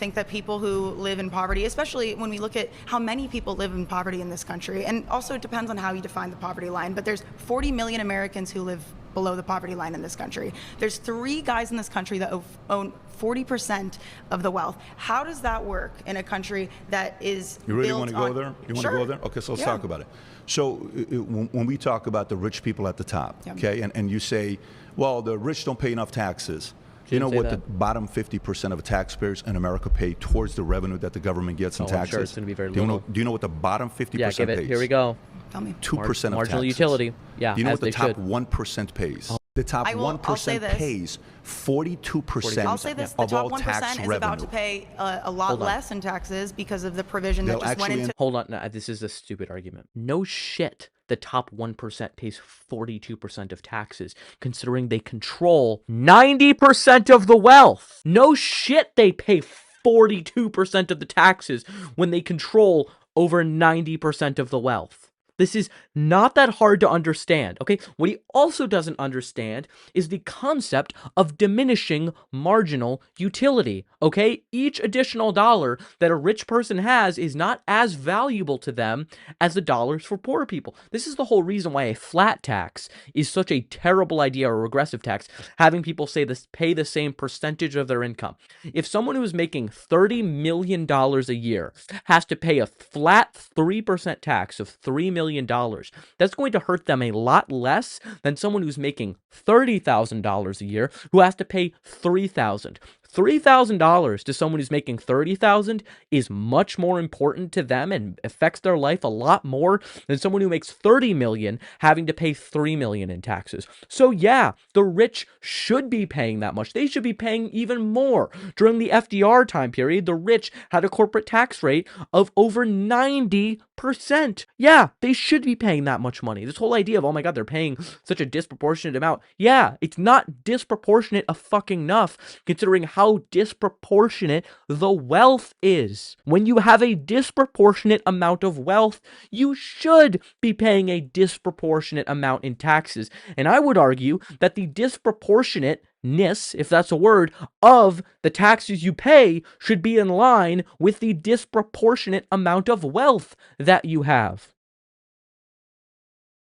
think that people who live in poverty, especially when we look at how many people live in poverty in this country, and also it depends on how you define the poverty line, but there's 40 million Americans who live below the poverty line in this country. There's 3 guys in this country that own 40% of the wealth. How does that work in a country that is You really built want to go on... there? You want Sure. to go there? Okay, so let's talk about it. So when we talk about the rich people at the top, okay, and you say, well, the rich don't pay enough taxes. You know what the bottom 50% of taxpayers in America pay towards the revenue that the government gets in taxes? I'm sure it's going to be very little. Do you know what the bottom 50% pays? Yeah, give it. Here we go. Tell me. 2% of taxes. Marginal utility. Yeah, Do you know what the top should. 1% pays? The top 1% pays 42% I'll say this, the of all top 1% tax is revenue. about to pay a lot less in taxes because of the provision that just went into... Hold on, no, this is a stupid argument. No shit. The top 1% pays 42% of taxes, considering they control 90% of the wealth. No shit they pay 42% of the taxes when they control over 90% of the wealth. This is not that hard to understand, okay? What he also doesn't understand is the concept of diminishing marginal utility, okay? Each additional dollar that a rich person has is not as valuable to them as the dollars for poor people. This is the whole reason why a flat tax is such a terrible idea, or a regressive tax, having people say this, pay the same percentage of their income. If someone who is making $30 million a year has to pay a flat 3% tax of $3 million, that's going to hurt them a lot less than someone who's making $30,000 a year who has to pay $3,000. $3,000 to someone who's making $30,000 is much more important to them and affects their life a lot more than someone who makes $30 million having to pay $3 million in taxes. So yeah, the rich should be paying that much. They should be paying even more. During the FDR time period, the rich had a corporate tax rate of over 90%. Yeah, they should be paying that much money. This whole idea of, oh my God, they're paying such a disproportionate amount. Yeah, it's not disproportionate enough considering how disproportionate the wealth is. When you have a disproportionate amount of wealth, you should be paying a disproportionate amount in taxes. And I would argue that the disproportionateness, if that's a word, of the taxes you pay should be in line with the disproportionate amount of wealth that you have.